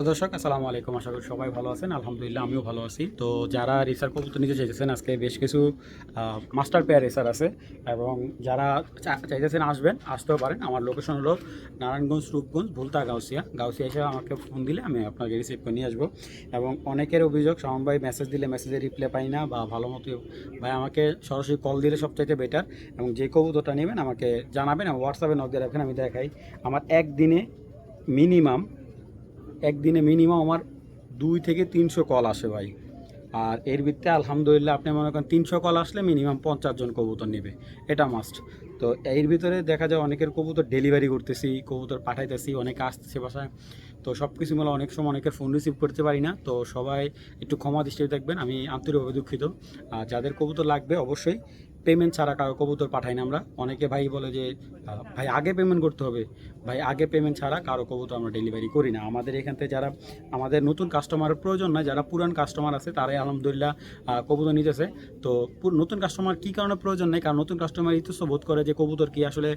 দর্শক আসসালামু আলাইকুম, আশা করি সবাই ভালো আছেন। আলহামদুলিল্লাহ আমিও ভালো আছি। তো যারা রেসার কবুতর নিতে চাইতেছেন, আজকে বেশ কিছু মাস্টার পেয়ার রেসার আছে এবং যারা চাইতেছেন আসতেও পারেন। আমার লোকেশন হলো নারায়ণগঞ্জ, রূপগঞ্জ, ভুলতা, গাউসিয়া। গাউসিয়া এসে আমাকে ফোন দিলে আমি আপনাকে রিসিভ করে নিয়ে আসবো। এবং অনেকের অভিযোগ, শাওন ভাই মেসেজ দিলে মেসেজের রিপ্লাই পাই না, বা ভালো মতো ভাই আমাকে সরাসরি কল দিলে সবচাইতে বেটার। এবং যে কবুতরটা নেবেন আমাকে জানাবেন, আমি হোয়াটসঅ্যাপে নক দিয়ে রাখেন, আমি দেখাই। আমার একদিনে মিনিমাম আমার 200 থেকে 300 কল আসে ভাই। আর এর ভিত্তিতে আলহামদুলিল্লাহ আপনি মনে করেন 300 কল আসলে মিনিমাম 50 জন কবুতর নেবে, এটা মাস্ট। তো এর ভিতরে দেখা যায় অনেকের কবুতর ডেলিভারি করতেছি, কবুতর পাঠাইতেছি, অনেকে আসতেছে বাসায়। তো সব কিছু মিলে অনেক সময় অনেকের ফোন রিসিভ করতে পারি না। তো সবাই একটু ক্ষমা দৃষ্টিতে দেখবেন, আমি আন্তরিকভাবে দুঃখিত। আর যাদের কবুতর লাগবে অবশ্যই পেমেন্ট ছাড়া কারো কবুতর পাঠাই না আমরা। অনেকে ভাই বলে যে ভাই আগে পেমেন্ট করতে হবে। ভাই আগে পেমেন্ট ছাড়া কারো কবুতর আমরা ডেলিভারি করি না। আমাদের এখান থেকে যারা আমাদের নতুন কাস্টমারের প্রয়োজন নয়, যারা পুরান কাস্টমার আছে তারাই আলহামদুলিল্লাহ কবুতর নিতেছে। তো নতুন কাস্টমার কী কারণে প্রয়োজন নেই, কারণ নতুন কাস্টমার ইতস্ত বোধ করে যে কবুতর কি আসলে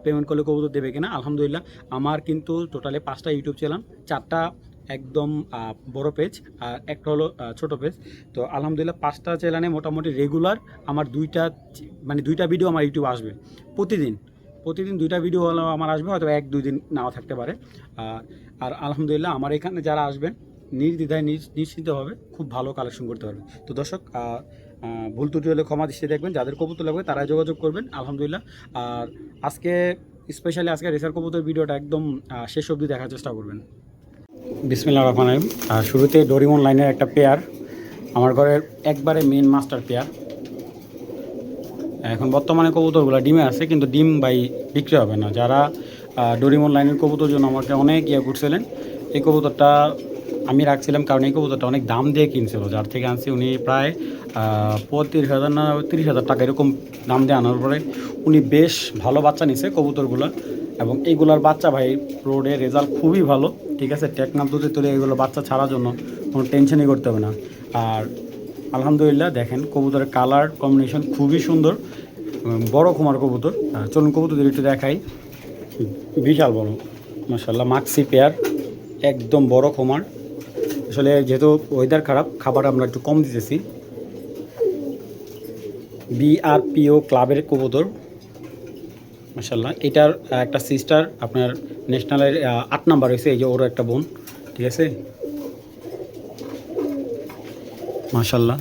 পেমেন্ট করলে কবুতর দেবে কিনা। আলহামদুলিল্লাহ আমার কিন্তু টোটালে 5টা ইউটিউব চ্যানেল, 4টা একদম বড় পেজ আর একটা হলো ছোট পেজ। তো আলহামদুলিল্লাহ 5টা চ্যানেলে মোটামুটি রেগুলার আমার দুইটা ভিডিও আমার ইউটিউব আসবে প্রতিদিন। প্রতিদিন 2টা ভিডিও হলো আমার আসবে, হয়তো 1-2 দিন নাও থাকতে পারে। আর আলহামদুলিল্লাহ আমার এখানে যারা আসবেন নির্দ্বিধায় নিশ্চিতভাবে খুব ভালো কালেকশন করতে পারবেন। তো দর্শক ভুল ত্রুটি হলে ক্ষমা দৃষ্টিতে দেখবেন, যাদের কবুতর লাগবে তারাই যোগাযোগ করবেন আলহামদুলিল্লাহ। আর স্পেশালি আজকে রেসার কবুতর ভিডিওটা একদম শেষ অবধি দেখার চেষ্টা করবেন। বিসমিল্লাহির রহমানির রহিম। শুরুতে ডোরিমন লাইনের একটা পেয়ার, আমার ঘরের একবারে মেন মাস্টার পেয়ার। এখন বর্তমানে কবুতরগুলো ডিমে আছে, কিন্তু ডিম ভাই বিক্রি হবে না। যারা ডোরিমন লাইনের কবুতর জন্য আমাকে অনেক করছিলেন, এই কবুতরটা আমি রাখছিলাম, কারণ এই কবুতরটা অনেক দাম দিয়ে কিনছিল। যার থেকে আনছি উনি প্রায় 35,000 না 30,000 টাকা এরকম দাম দিয়ে আনার পরে উনি বেশ ভালো বাচ্চা নিছে কবুতরগুলো। এবং এইগুলোর বাচ্চা ভাই রোডে রেজাল্ট খুবই ভালো, ঠিক আছে। টেকনাফ দুধে তুলে এগুলো বাচ্চা ছাড়ার জন্য কোনো টেনশনই করতে হবে না। আর আলহামদুলিল্লাহ দেখেন কবুতরের কালার কম্বিনেশন খুবই সুন্দর, বড় কুমার কবুতর। চলুন কবুতরদের একটু দেখাই। বিশাল বড় মাশাআল্লাহ মাক্সি পেয়ার, একদম বড় কুমার। আসলে যেহেতু ওয়েদার খারাপ, খাবার আমরা একটু কম দিতেছি। বিআরপিও ক্লাবের কবুতর মাশাআল্লাহ। এটার একটা সিস্টার আপনার ন্যাশনালের 8 নাম্বার হয়েছে, এই যে ওর একটা বোন, ঠিক আছে মাশাআল্লাহ।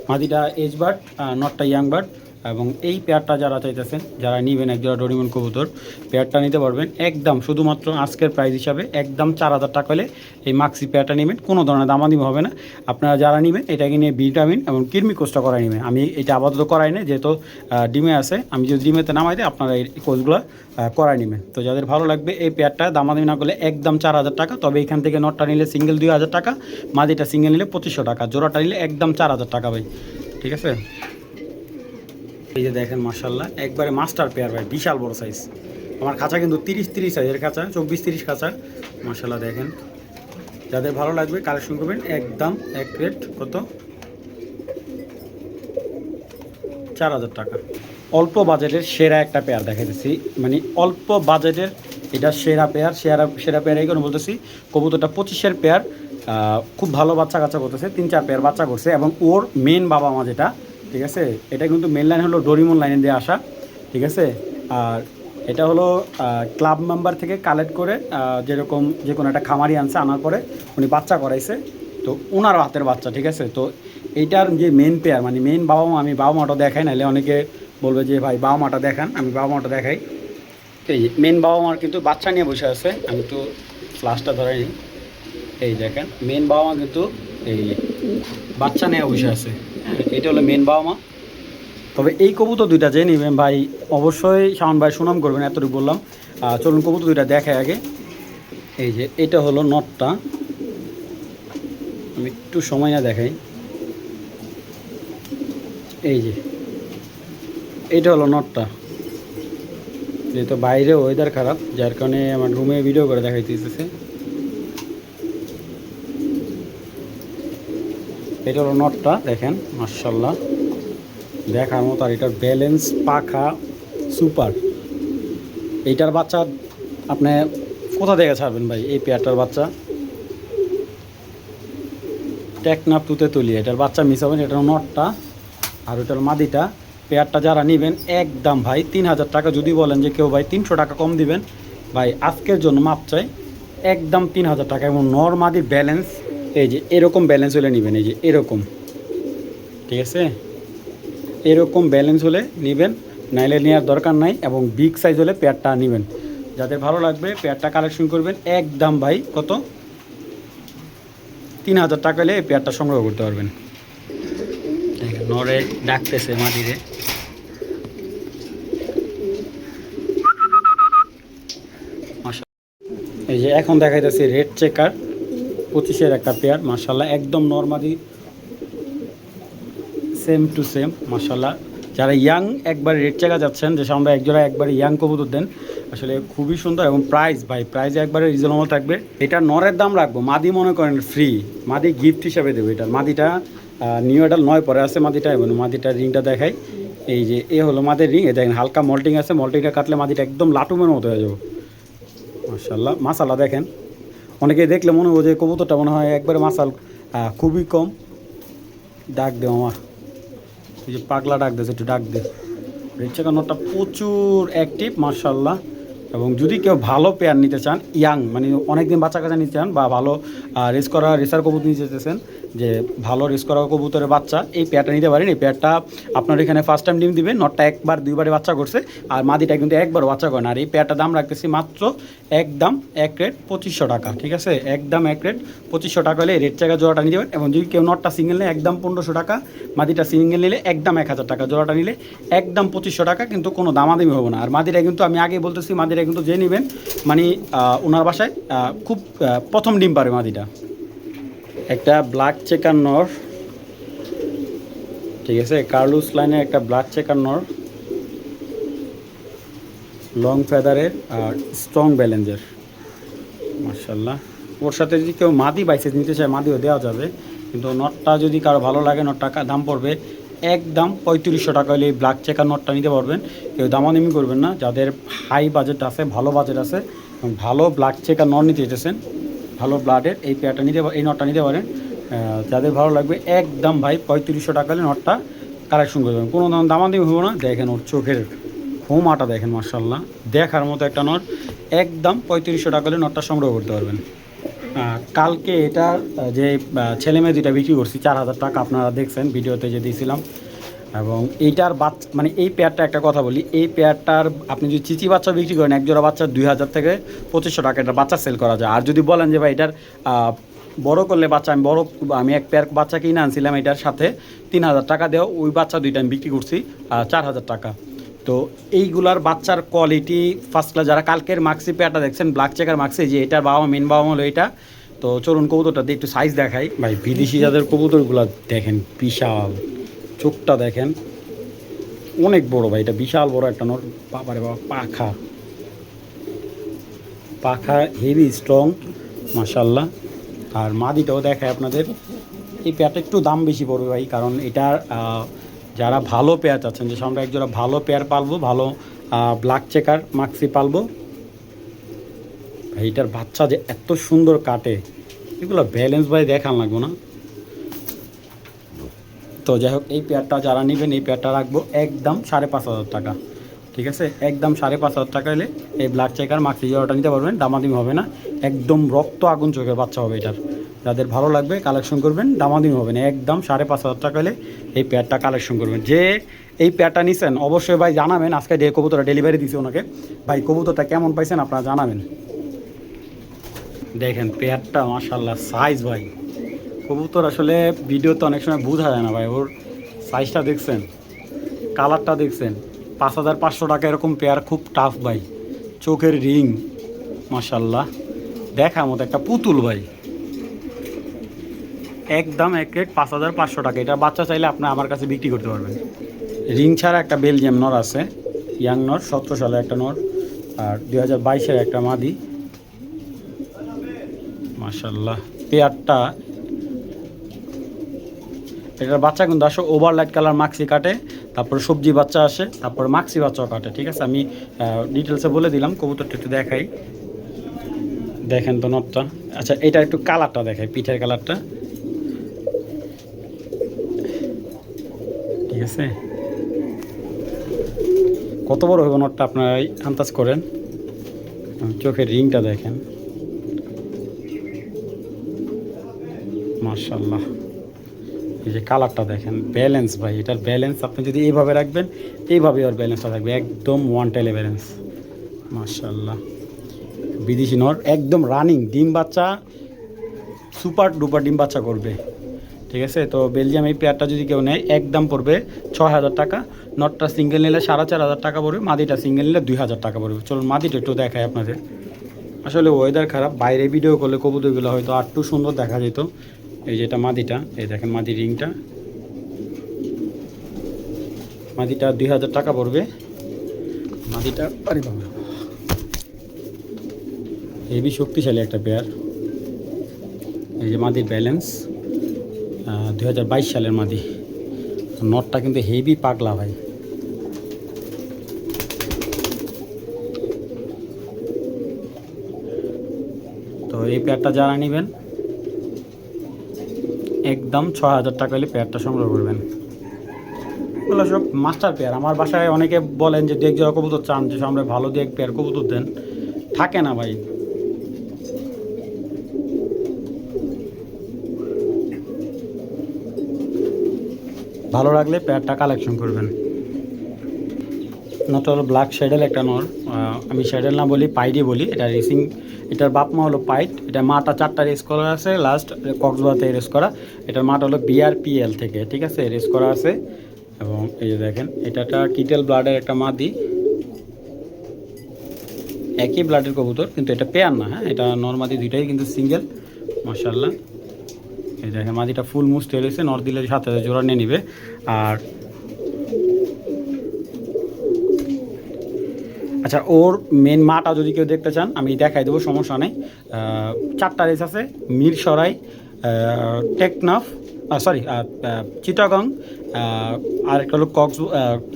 মাদিটা এজ বার্ড, নটটা ইয়াং বার্ড। এবং এই পেয়ারটা যারা চাইতেছেন, যারা নেবেন একজোড়া ডোরিমন কবুতর, পেয়ারটা নিতে পারবেন একদম শুধুমাত্র আজকের প্রাইস হিসাবে একদম 4,000 টাকা হলে এই মাক্সি পেয়ারটা নেবেন, কোনো ধরনের দামাদামি হবে না। আপনারা যারা নেবেন এটাকে নিয়ে ভিটামিন এবং কৃমি কোর্সটা করাই নেবেন। আমি এটা আপাতত করাই না, যেহেতু ডিমে আছে। আমি যদি ডিমেতে নামাই দিই আপনারা এই কোর্সগুলো করাই নেবেন। তো যাদের ভালো লাগবে এই পেয়ারটা দামাদামি না করলে একদম 4,000 টাকা। তবে এখান থেকে নটটা নিলে সিঙ্গেল 2,000 টাকা, মাদিটা সিঙ্গেল নিলে 2500 টাকা, জোড়াটা নিলে একদম 4,000 টাকা ভাই, ঠিক আছে। এই যে দেখেন মাশাআল্লাহ একবারে মাস্টার পেয়ার ভাই, বিশাল বড় সাইজ। আমার খাঁচা কিন্তু 30 সাইজের খাঁচা, 24-30 খাঁচা মাশাআল্লাহ। দেখেন যাদের ভালো লাগবে কালেকশন করবেন, একদম এক রেট কত 4,000 টাকা। অল্প বাজেটের সেরা একটা পেয়ার দেখাইতেছি, মানে অল্প বাজেটের এটা সেরা পেয়ার। সেরা পেয়ার এই কারণে বলতেছি, কবুতরটা 25-এর পেয়ার, খুব ভালো বাচ্চা কাচ্চা করতেছে, 3-4 পেয়ার বাচ্চা করছে। এবং ওর মেন বাবা মা যেটা, ঠিক আছে, এটা কিন্তু মেন লাইন হলো ডোরিমন লাইনে দিয়ে আসা, ঠিক আছে। আর এটা হলো ক্লাব মেম্বার থেকে কালেক্ট করে, যেরকম যে কোনো একটা খামারি আনছে, আনার পরে উনি বাচ্চা করাইছে, তো ওনার হাতের বাচ্চা, ঠিক আছে। তো এইটার যে মেন পেয়ার মানে মেন বাবা মা, আমি বাবা মাটা দেখাই, নাহলে অনেকে বলবে যে ভাই বাবা মাটা দেখান, আমি বাবা মাটা দেখাই। এই মেন বাবা মার কিন্তু বাচ্চা নিয়ে বসে আছে, আমি তো ফ্লাশটা ধরে নিই। এই দেখেন মেন বাবা মা কিন্তু এই বাচ্চা নিয়ে বসে আছে, এটা হলো মেন বাবা মা। তবে এই কবুতর দুইটা যে নেবেন ভাই অবশ্যই শাওন ভাই সুনাম করবেন, এতটুকু বললাম। চলুন কবুতর দুইটা দেখাই আগে। এই যে এটা হলো নটটা, আমি একটু সময় না দেখাই। এই যে এইটা হলো নটটা, যেহেতু বাইরে ওয়েদার খারাপ যার কারণে আমার রুমে ভিডিও করে দেখাইতেছে। এটা হলো নটটা, দেখেন মাশাআল্লাহ দেখার মতো। আর এটার ব্যালেন্স পাখা সুপার। এইটার বাচ্চা আপনি কোথা থেকে ছাড়বেন ভাই এই পেয়ারটার বাচ্চা? টেকনাফ তুলি এটার বাচ্চা মিস হবেন। এটার নটটা আর ওটার মাদিটা। পেয়ারটা যারা নেবেন একদম ভাই 3000 টাকা। যদি বলেন যে কেউ ভাই 300 টাকা কম দিবেন, ভাই আজকের জন্য মাপ চাই, একদম 3000 টাকা। এবং নর মাদি ব্যালেন্স এই যে এরকম ব্যালেন্স হলে নেবেন, এই যে এরকম, ঠিক আছে, এরকম ব্যালেন্স হলে নেবেন, নাইলে নেওয়ার দরকার নাই। এবং বিগ সাইজ হলে পেয়ারটা নেবেন। যাদের ভালো লাগবে পেয়ারটা কালেকশন করবেন। একদম ভাই কত, 3000 টাকা হলে এই পেয়ারটা সংগ্রহ করতে পারবেন। নরে ডাকতেছে মাটিরে। এই যে এখন দেখাইতেছি রেড চেকার 25-এর একটা পেয়ার, মাশাল্লাহ একদম নরমালি সেম টু সেম মাশাল্লাহ। যারা ইয়াং একবারে রেড চেকা যাচ্ছেন, যে আমরা একজোড়া একবারে ইয়াং কবুতর দেন, আসলে খুবই সুন্দর। এবং প্রাইস ভাই প্রাইস একবারে রিজনেবল থাকবে। এটা নরের দাম রাখবো, মাদি মনে করেন ফ্রি, মাদি গিফট হিসাবে দেবো। এটার মাদিটা নিউ এডাল 9 পরে আছে মাদিটা। এবং মাদিটার রিংটা দেখাই, এই যে এ হলো মাদের রিং। এ দেখেন হালকা মল্টিং আছে, মল্টিংটা কাটলে মাদিটা একদম লাটুমের মতো হয়ে যাবে মাশাল্লাহ। মাসাল্লাহ দেখেন, অনেকে দেখলে মনে হবে যে কবুতরটা মনে হয় একবারে মাসাল খুবই কম। ডাক দে আমার, এই যে পাগলা ডাক দিয়েছে, একটু ডাক দে। রেড চেকার নটটা প্রচুর অ্যাক্টিভ মাশাল্লাহ। এবং যদি কেউ ভালো পেয়ার নিতে চান, ইয়াং মানে অনেকদিন বাচ্চা কাচ্চা নিতে চান, বা ভালো রেসার কবুতর নিতে চাইতেছেন, যে ভালো রেস করা কবুতরের বাচ্চা, এই পেয়ারটা নিতে পারেন। এই পেয়ারটা আপনার এখানে ফার্স্ট টাইম ডিম দিবে। নটটা একবার দুইবারে বাচ্চা করছে, আর মাদিটা কিন্তু একবার বাচ্চা করে না। আর এই পেয়ারটার দাম রাখতেছি মাত্র একদম এক রেট 2500 টাকা, ঠিক আছে, একদম এক রেট 2500 টাকা হলে রেড চেকার জোড়াটা নিতে পারেন। এবং যদি কেউ নটটা সিঙ্গেল নেয় একদম 1500 টাকা, মাদিটা সিঙ্গেল নিলে একদম 1000 টাকা, জোড়াটা নিলে একদম 2500 টাকা, কিন্তু কোনো দামাদামি হবে না। আর মাদিটা কিন্তু আমি আগে বলতেছি, মাদিটা কিন্তু যে নেবেন মানে ওনার বাসায় খুব প্রথম ডিম পারে মাদিটা। একটা ব্ল্যাক চেকার নর, ঠিক আছে, কার্লুস লাইনের একটা ব্ল্যাক চেকার নর, লং ফেদারের আর স্ট্রং ব্যালেন্সের মাশাল্লাহ। ওর সাথে যদি কেউ মাদি বাইসেস নিতে চায় মাদিও দেওয়া যাবে, কিন্তু নটটা যদি কারো ভালো লাগে, নটটা দাম পড়বে একদম 3500 টাকা হলে এই ব্ল্যাক চেকার নটটা নিতে পারবেন। কেউ দামাদামি করবেন না। যাদের হাই বাজেট আছে, ভালো বাজেট আছে, এবং ভালো ব্ল্যাক চেকার নট নিতে যেতেছেন, ভালো ব্লাডের, এই পেয়ারটা নিতে, এই নটটা নিতে পারেন। যাদের ভালো লাগবে একদম ভাই 3500 টাকা হলে নটটা কালেকশন করবেন, কোনো দামাদামি হবো না। দেখেন ওর চোখের হোমাটা দেখেন মাশাল্লাহ, দেখার মতো একটা নট। একদম 3500 টাকা হলে নটটা সংগ্রহ করতে পারবেন। কালকে এটা যে ছেলে মেয়ে দুইটা বিক্রি করছি 4000 টাকা, আপনারা দেখছেন ভিডিওতে যে দিয়েছিলাম। এবং এইটার বাচ্চা মানে এই পেয়ারটা একটা কথা বলি, এই পেয়ারটার আপনি যদি চিচি বাচ্চা বিক্রি করেন, একজোড়া বাচ্চা 2000 থেকে 2500 টাকা এটা বাচ্চা সেল করা যায়। আর যদি বলেন যে ভাই এটার বড় করলে বাচ্চা, আমি এক পেয়ার বাচ্চা কিনে আনছিলাম, এটার সাথে 3000 টাকা দেওয়া, ওই বাচ্চা দুইটা আমি বিক্রি করছি 4000 টাকা। তো এইগুলার বাচ্চার কোয়ালিটি ফার্স্ট ক্লাস। যারা কালকের মাক্সি পেয়ারটা দেখছেন ব্ল্যাক চেকার মাক্সি, যে এটার বাবা মেন বাবা হলো এটা। তো চলুন কবুতরটা দিয়ে একটু সাইজ দেখাই। ভাই বিদেশি যাদের কবুতরগুলো দেখেন, বিশাল চোখটা দেখেন, অনেক বড় ভাই, এটা বিশাল বড় একটা নর। বাবারে বাবা, পাখা হেভি স্ট্রং মাশাল্লাহ। আর মাদিটাও দেখায় আপনাদের। এই পেয়ারটা একটু দাম বেশি পড়বে ভাই, কারণ এটার যারা ভালো পেয়ার চাচ্ছেন, যে আমরা একজোড়া ভালো পেয়ার পালবো, ভালো ব্ল্যাক চেকার মাক্সি পালবো, এইটার বাচ্চা যে এত সুন্দর কাটে, এগুলো ব্যালেন্স ভাই দেখান লাগবো না। তো যাই হোক, এই পেয়ারটা যারা নেবেন, এই পেয়ারটা রাখবো একদম 5500 টাকা, ঠিক আছে, একদম 5500 টাকা হলে এই ব্ল্যাক চেকার মাক্সি জোড়াটা নিতে পারবেন, দামাদামি হবে না। একদম রক্ত আগুন চোখের বাচ্চা হবে এটার। যাদের ভালো লাগবে কালেকশন করবেন, দামাদামি হবে না। একদম 5500 টাকা হলে এই পেয়ারটা কালেকশন করবেন। যে এই পেয়ারটা নিছেন অবশ্যই ভাই জানাবেন। আজকে কবুতরটা ডেলিভারি দিছি ওনাকে, ভাই কবুতরটা কেমন পাইছেন আপনারা জানাবেন। দেখেন পেয়ারটা মাশাল্লাহ সাইজ ভাই, কবুতর আসলে ভিডিওতে অনেক সময় বোঝা যায় না ভাই। ওর সাইজটা দেখছেন, কালারটা দেখছেন। 5500 টাকা এরকম পেয়ার খুব টাফ ভাই। চোখের রিং মাশাল্লাহ দেখার মতো একটা পুতুল ভাই। একদম এক রেট 5500 টাকা। এটা বাচ্চা চাইলে আপনি আমার কাছে বিক্রি করতে পারবেন। রিং ছাড়া একটা বেলজিয়াম নর আছে, ইয়াং নর, 17 সালে একটা নর, আর 2022-এর একটা মাদি মাশাল্লাহ। পেয়ারটা এটার বাচ্চা কিন্তু আসলে ওভার লাইট কালার মাক্সি কাটে, তারপরে সবজি বাচ্চা আসে, তারপরে মাক্সি বাচ্চাও কাটে, ঠিক আছে। আমি ডিটেলসে বলে দিলাম। কবুতরটা একটু দেখাই, দেখেন তো নটটা। আচ্ছা এটা একটু কালারটা দেখায়, পিঠের কালারটা, ঠিক আছে। কত বড় হবে নটটা আপনারা আন্দাজ করেন। চোখের রিংটা দেখেন, মাশাআল্লাহ। এই যে কালারটা দেখেন, ব্যালেন্স ভাই, এটার ব্যালেন্স আপনি যদি এইভাবে রাখবেন, এইভাবে ওর ব্যালেন্সটা থাকবে একদম ওয়ান টেলে ব্যালেন্স, মাশাআল্লাহ। বিদেশি নর, একদম রানিং ডিম বাচ্চা, সুপার ডুপার ডিম বাচ্চা করবে, ঠিক আছে। তো বেলজিয়াম এই পেয়ারটা যদি কেউ নেয় একদম পড়বে 6,000 টাকা। নটটা সিঙ্গেল নিলে 4,500 টাকা পড়বে, মাদিটা সিঙ্গেল নিলে 2,000 টাকা পড়বে। চলুন মাদিটা একটু দেখায় আপনাদের। আসলে ওয়েদার খারাপ, বাইরে ভিডিও করলে কবুতরগুলো হয়তো আর একটু সুন্দর দেখা যেত। এই যে এটা মাদিটা, এই দেখেন মাদির রিংটা, মাদিটা 2,000 টাকা পড়বে। মাদিটা আরে বাবা হেভি শক্তিশালী একটা পেয়ার। এই যে মাদির ব্যালেন্স 2022 সালের মাদি। নটটা কিন্তু হেভি পাগলা ভাই। তো এই পেয়ারটা যারা নেবেন একদম 6,000 টাকা হলে পেয়ারটা সংগ্রহ করবেন। এগুলো সব মাস্টার পেয়ার। আমার বাসায় অনেকে বলেন যে দেখ যাওয়া কবুতর চান, যে আমরা ভালো দিয়ে পেয়ার কবুতর দেন, থাকে না ভাই। ভালো লাগলে পেয়ারটা কালেকশন করবেন। নটটা হলো ব্ল্যাক শ্যাডেল একটা নর, আমি শ্যাডেল না বলি পাইডই বলি। এটা রেসিং, এটার বাপ মা হলো পাইট। এটা মাটা 4টা রেস করা আছে, লাস্ট কক্সবাজারে রেস করা। এটার মাটা হলো BRPL থেকে, ঠিক আছে, রেস করা আছে। এবং এই যে দেখেন এটা একটা কিটেল ব্লাডের একটা মাদি, একই ব্লাডের কবুতর কিন্তু এটা পেয়ার না, হ্যাঁ এটা নর্মাদি দুইটাই কিন্তু সিঙ্গেল, মাশাআল্লাহ। এই দেখেন মাদিটা ফুল মুস্ট হয়েছে, নর দিলে সাথে জোড়া নিয়ে নিবে। আর আচ্ছা ওর মেন মাটা যদি কেউ দেখতে চান আমি দেখাই দেবো, সমস্যা নেই। 4টা রেস আছে, মিরসরাই, টেকনাফ, সরি চিটাগং, আর একটা হলো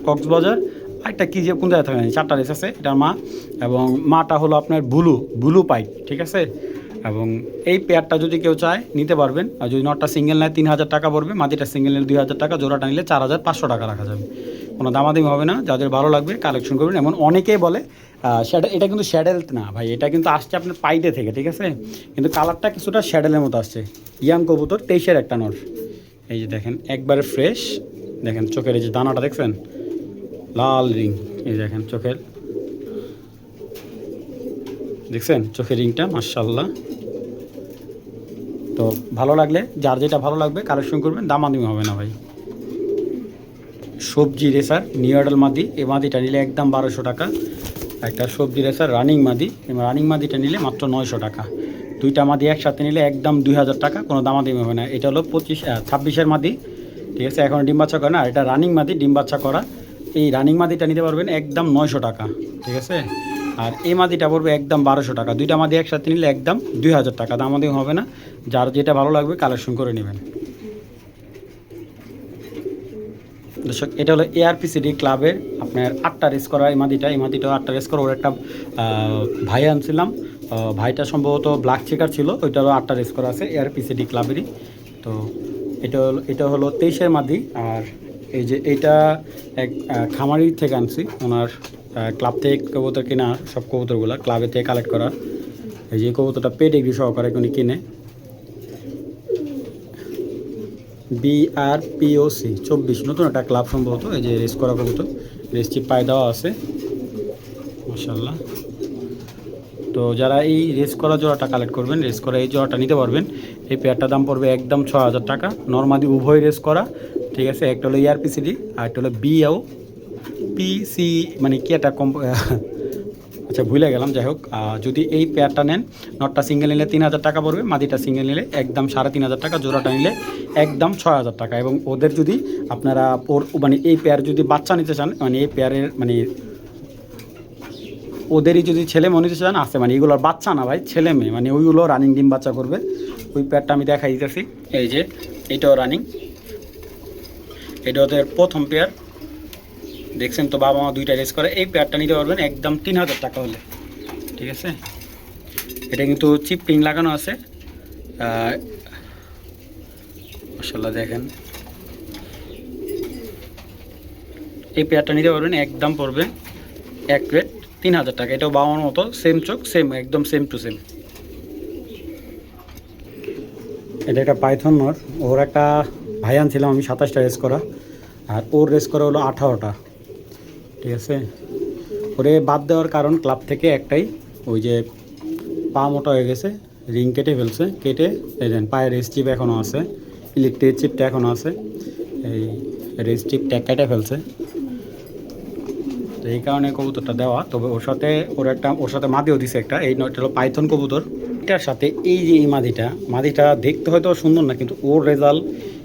কক্সবাজার, আরেকটা কী যে কোন জায়গায় থাকে, 4টা রেস আছে এটার মা। এবং মাটা হলো আপনার ব্লু পাইট, ঠিক আছে। এবং এই পেয়ারটা যদি কেউ চায় নিতে পারবেন। আর যদি নটটা সিঙ্গেল নেয় 3,000 টাকা পড়বে, মাদিটা সিঙ্গেল নিলে 2,000 টাকা, জোড়াটা নিলে 4,500 টাকা রাখা যাবে। কোনো দামাদামি হবে না, যাদের ভালো লাগবে কালেকশন করবেন। এমন অনেকেই বলে এটা কিন্তু শ্যাডেল না ভাই, এটা কিন্তু আসছে আপনার পাইটে থেকে, ঠিক আছে, কিন্তু কালারটা কিছুটা শ্যাডেলের মতো আসছে। ইয়াং কবুতর, 23-এর একটা নর। এই যে দেখেন একবারে ফ্রেশ, দেখেন চোখের এই যে দানাটা দেখছেন, লাল রিং, এই দেখেন চোখের, দেখছেন চোখের রিংটা, মাশাআল্লাহ। তো ভালো লাগলে যার যেটা ভালো লাগবে কালেকশন করবেন, দামাদামি হবে না ভাই। সবজি রেসার নিউ অ্যাডাল মাদি, এই মাদিটা নিলে একদম 1200 টাকা। একটা সবজি রেসার রানিং মাদি, এবং রানিং মাদিটা নিলে মাত্র 900 টাকা। দুইটা মাদি একসাথে নিলে একদম 2,000 টাকা, কোনো দামাদামি হবে না। এটা হলো 26-এর মাদি, ঠিক আছে, এখন ডিম বাচ্চা করে না, এটা রানিং মাদি, ডিম বাচ্চা করা। এই রানিং মাদিটা নিতে পারবেন একদম 900 টাকা, ঠিক আছে। আর এই মাদিটা পড়বে একদম 1200 টাকা। দুইটা মাদি একসাথে নিলে একদম 2,000 টাকা, দামাদামি হবে না। যার যেটা ভালো লাগবে কালেকশন করে নেবেন। দর্শক এটা হলো ARPCD ক্লাবের আপনার 8টা রেস করা এই মাদিটা, 8টা রেস করা। ওর একটা ভাই আনছিলাম, ভাইটা সম্ভবত ব্ল্যাক চেকার ছিল, ওইটারও 8টা রেস করা আছে ARPCD ক্লাবেরই। তো এটা হলো 23-এর মাদি। আর এই যে এইটা এক খামারি থেকে আনছি, ওনার ক্লাব থেকে কবুতর কেনা, সব কবুতরগুলো ক্লাবের থেকে কালেক্ট করা। এই যে কবুতরটা পেডিগ্রি সহকারে উনি কিনে, BRPOC 24, নতুন একটা ক্লাব সম্ভবত। এই যে রেস করা কবুতর, রেস চিপ পায়ে দেওয়া আছে, মাশাআল্লাহ। তো যারা এই রেস করা জোড়াটা কালেক্ট করবেন, রেস করা এই জোড়াটা নিতে পারবেন। এই পেয়ারটার দাম পড়বে একদম 6,000 টাকা। নর্মাদি উভয় রেস করা, ঠিক আছে। একটা হলো ARPCD আর একটা হলো BOPC, মানে কি একটা আচ্ছা ভুলে গেলাম, যাই হোক। যদি এই পেয়ারটা নেন, নটটা সিঙ্গেল নিলে 3,000 টাকা পড়বে, মাদিটা সিঙ্গেল নিলে একদম 3,500 টাকা, জোড়াটা নিলে একদম 6,000 টাকা। এবং ওদের যদি আপনারা মানে এই পেয়ার যদি বাচ্চা নিতে চান, মানে এই পেয়ারের মানে ওদেরই যদি ছেলে মনে নিতে চান আছে, মানে এগুলোর বাচ্চা না ভাই, ছেলে মেয়ে, মানে ওইগুলো রানিং ডিম বাচ্চা করবে। ওই পেয়ারটা আমি দেখাই দিতেছি। এই যে এটাও রানিং, এটা ওদের প্রথম পেয়ার, দেখছেন তো, বাবা মা 2টা রেস করে। এই পেয়ারটা নিতে পারবেন একদম 3,000 টাকা হলে, ঠিক আছে। এটা কিন্তু চিপটিং লাগানো আছে। মাশাআল্লাহ দেখেন, এই পেয়ারটা নিতে পারবেন, একদম পড়বে এক রেট 3000 টাকা। এটাও বাবার মতো, সেম চোখ, সেম একদম সেম টু সেম। এটা একটা পাইথন নর, ওর একটা ভাই আনছিলাম আমি 27টা রেস করা, আর ওর রেস করা হলো 18টা। ঠিক আছে, ওরে বাদ দেওয়ার কারণ ক্লাব থেকে একটাই, ওই যে পা মোটা হয়ে গেছে, রিং কেটে ফেলছে, কেটে এই দেন পায়ের রেস চিপ এখনও আছে, ইলেকট্রিক চিপটা এখনও আছে, এই রেস চিপটা কেটে ফেলছে। তো এই কারণে কবুতরটা দেওয়া। তবে ওর সাথে মাদিও দিছে একটা, এই নয়টা হলো পাইথন কবুতর। এটার সাথে এই যে এই মাদিটা দেখতে হয়তো সুন্দর না, কিন্তু ওর রেজাল্ট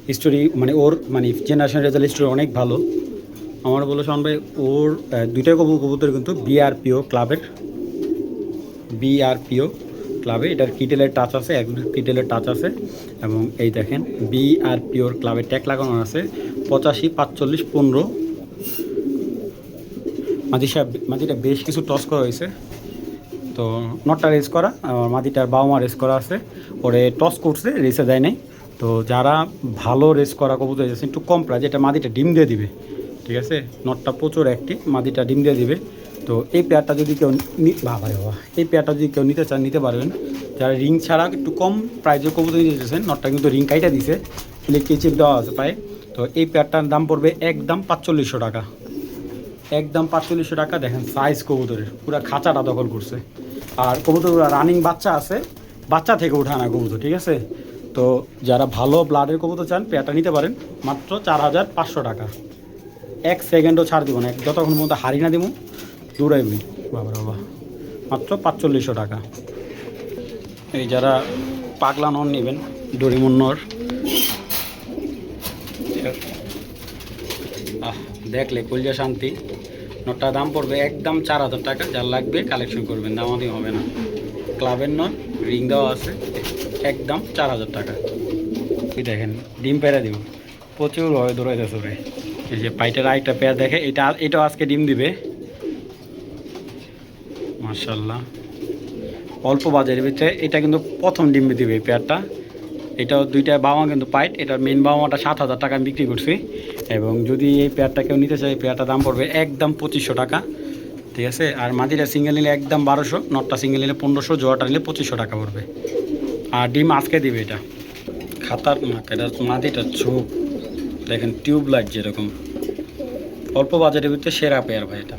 হিস্টোরি ওর জেনারেশন রেজাল্ট হিস্টোরি অনেক ভালো। আমার বলে শোন ভাই, ওর দুইটাই কবুতর কিন্তু বিআরপিও ক্লাবে এটার কিটেলের টাচ আছে, কিটেলের টাচ আছে। এবং এই দেখেন বিআরপিওর ক্লাবের ট্যাগ লাগানো আছে 85, 45, 15। মাদিটা বেশ কিছু টস করা হয়েছে। তো নটটা রেস করা, মাদিটার বাবা মা রেস করা আছে, ওরে টস করছে, রেসে দেয় নাই। তো যারা ভালো রেস করা কবুতর যাচ্ছে একটু কম প্রাইস, যেটা মাদিটা ডিম দিয়ে দিবে, ঠিক আছে, নটটা প্রচুর অ্যাক্টিভ, মাদিটা ডিম দিয়ে দিবে। তো এই পেয়ারটা যদি কেউ এই পেয়ারটা যদি কেউ নিতে চান নিতে পারবেন। যারা রিং ছাড়া একটু কম প্রাইজের কবুতর নিতে চাইছেন, নটটা কিন্তু রিং কাইটা দিছে, ইলেকট্রিক চিপ দেওয়া আছে পায়ে। তো এই পেয়ারটার দাম পড়বে একদম 4500 টাকা, একদম 4500 টাকা। দেখেন সাইজ কবুতরের পুরো খাঁচাটা দখল করছে। আর কবুতর রানিং বাচ্চা আছে, বাচ্চা থেকে উঠানা কবুতর, ঠিক আছে। তো যারা ভালো ব্লাডের কবুতর চান পেয়ারটা নিতে পারেন, মাত্র 4500 টাকা। এক সেকেন্ডও ছাড় দিব না, যতক্ষণ পর্যন্ত হারি না দিব দৌড়াইবি। বাবা মাত্র 4500 টাকা। এই যারা পাগলা নর নেবেন, ডরিমন নর, দেখলে কলজা শান্তি। নটটার দাম পড়বে একদম 4000 টাকা। যার লাগবে কালেকশন করবেন, দামাদি হবে না। ক্লাবের নট, রিং দেওয়া আছে, একদম 4000 টাকা। কি দেখেন, ডিম পেড়া দিব, প্রচুর হয় দৌড়াইতেছে ওরে। এই যে পাইটার আরেকটা পেয়ার দেখে, এটাও আজকে ডিম দিবে মাশাআল্লাহ। অল্প বাজারের ভিতরে এটা কিন্তু প্রথম ডিম দিবে এই পেয়ারটা। এটাও দুইটা বাবা কিন্তু পাইট, এটার মেন বাবাটা 7000 টাকা আমি বিক্রি করছি। এবং যদি এই পেয়ারটা কেউ নিতে চায়, এই পেয়ারটার দাম পড়বে একদম 2500 টাকা, ঠিক আছে। আর মাদিটা সিঙ্গেল নিলে একদম 1200, নটটা সিঙ্গেল নিলে 1500, জোয়াটা নিলে 2500 টাকা পড়বে। আর ডিম আজকে দিবে এটা। খাতারনাক, এটা মাদিটার চোখ দেখেন, টিউব লাইট যেরকম। অল্প বাজারের ভিতরে সেরা পেয়ার ভাই এটা।